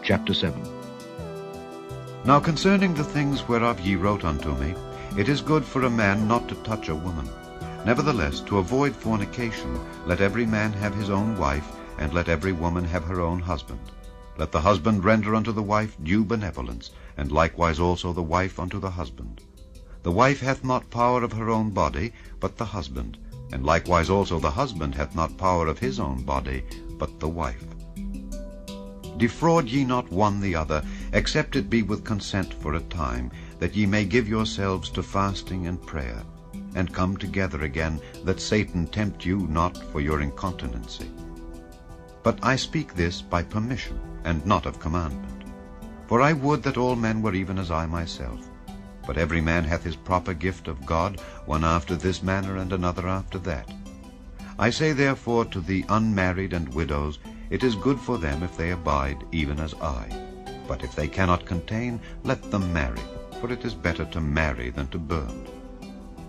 Chapter 7. Now concerning the things whereof ye wrote unto me, it is good for a man not to touch a woman. Nevertheless, to avoid fornication, let every man have his own wife, and let every woman have her own husband. Let the husband render unto the wife due benevolence, and likewise also the wife unto the husband. The wife hath not power of her own body, but the husband, and likewise also the husband hath not power of his own body, but the wife. Defraud ye not one the other, except it be with consent for a time, that ye may give yourselves to fasting and prayer, and come together again, that Satan tempt you not for your incontinency. But I speak this by permission, and not of commandment. For I would that all men were even as I myself. But every man hath his proper gift of God, one after this manner, and another after that. I say therefore to the unmarried and widows, it is good for them if they abide, even as I. But if they cannot contain, let them marry, for it is better to marry than to burn.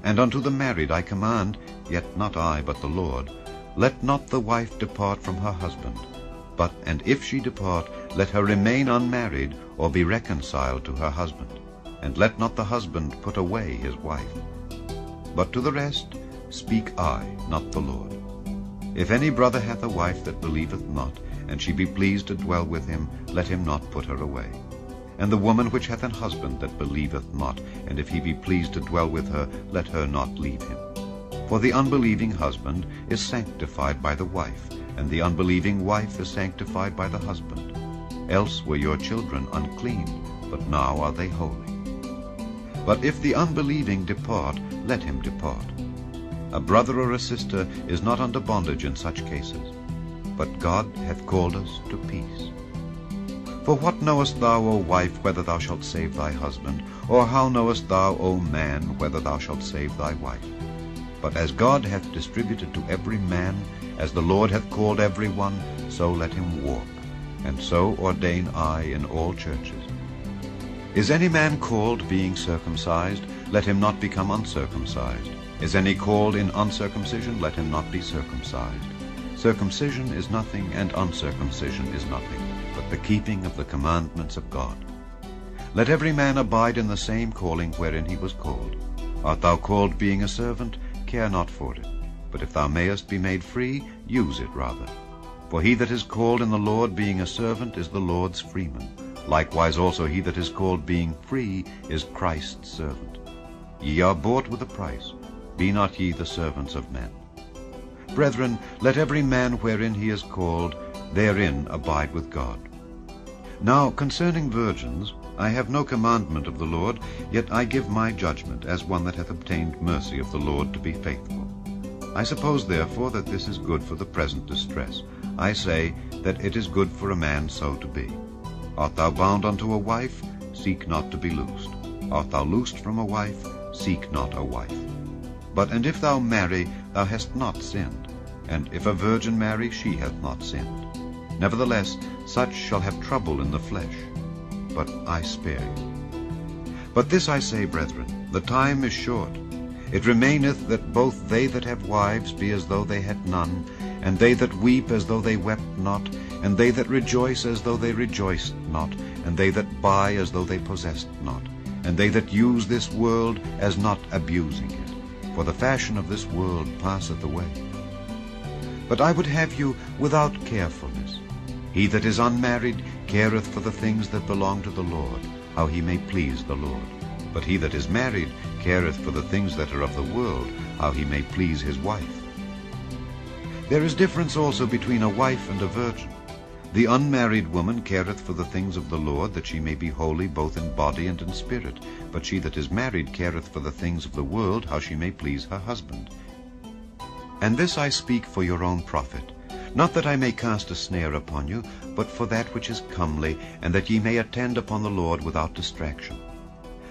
And unto the married I command, yet not I, but the Lord, let not the wife depart from her husband. But, and if she depart, let her remain unmarried, or be reconciled to her husband. And let not the husband put away his wife. But to the rest speak I, not the Lord. If any brother hath a wife that believeth not, and she be pleased to dwell with him, let him not put her away. And the woman which hath an husband that believeth not, and if he be pleased to dwell with her, let her not leave him. For the unbelieving husband is sanctified by the wife, and the unbelieving wife is sanctified by the husband. Else were your children unclean, but now are they holy. But if the unbelieving depart, let him depart. A brother or a sister is not under bondage in such cases, but God hath called us to peace. For what knowest thou, O wife, whether thou shalt save thy husband? Or how knowest thou, O man, whether thou shalt save thy wife? But as God hath distributed to every man, as the Lord hath called every one, so let him walk. And so ordain I in all churches. Is any man called being circumcised? Let him not become uncircumcised. Is any called in uncircumcision? Let him not be circumcised. Circumcision is nothing, and uncircumcision is nothing, but the keeping of the commandments of God. Let every man abide in the same calling wherein he was called. Art thou called being a servant? Care not for it. But if thou mayest be made free, use it rather. For he that is called in the Lord being a servant is the Lord's freeman. Likewise also he that is called being free is Christ's servant. Ye are bought with a price. Be not ye the servants of men. Brethren, let every man wherein he is called, therein abide with God. Now concerning virgins, I have no commandment of the Lord, yet I give my judgment, as one that hath obtained mercy of the Lord to be faithful. I suppose therefore that this is good for the present distress. I say that it is good for a man so to be. Art thou bound unto a wife? Seek not to be loosed. Art thou loosed from a wife? Seek not a wife. But and if thou marry, thou hast not sinned. And if a virgin marry, she hath not sinned. Nevertheless, such shall have trouble in the flesh. But I spare you. But this I say, brethren, the time is short. It remaineth that both they that have wives be as though they had none, and they that weep as though they wept not, and they that rejoice as though they rejoiced not, and they that buy as though they possessed not, and they that use this world as not abusing it. For the fashion of this world passeth away. But I would have you without carefulness. He that is unmarried careth for the things that belong to the Lord, how he may please the Lord. But he that is married careth for the things that are of the world, how he may please his wife. There is difference also between a wife and a virgin. The unmarried woman careth for the things of the Lord, that she may be holy both in body and in spirit. But she that is married careth for the things of the world, how she may please her husband. And this I speak for your own profit, not that I may cast a snare upon you, but for that which is comely, and that ye may attend upon the Lord without distraction.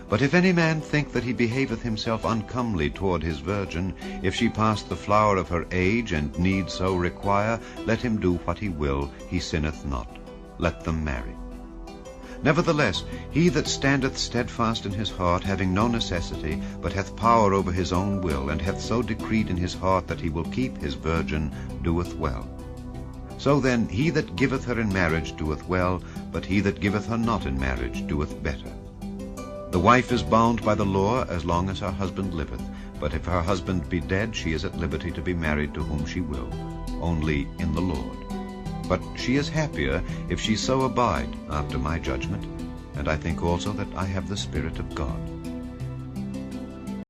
But if any man think that he behaveth himself uncomely toward his virgin, if she pass the flower of her age, and need so require, let him do what he will, he sinneth not. Let them marry. Nevertheless, he that standeth steadfast in his heart, having no necessity, but hath power over his own will, and hath so decreed in his heart that he will keep his virgin, doeth well. So then he that giveth her in marriage doeth well, but he that giveth her not in marriage doeth better. The wife is bound by the law as long as her husband liveth, but if her husband be dead, she is at liberty to be married to whom she will, only in the Lord. But she is happier if she so abide after my judgment, and I think also that I have the Spirit of God.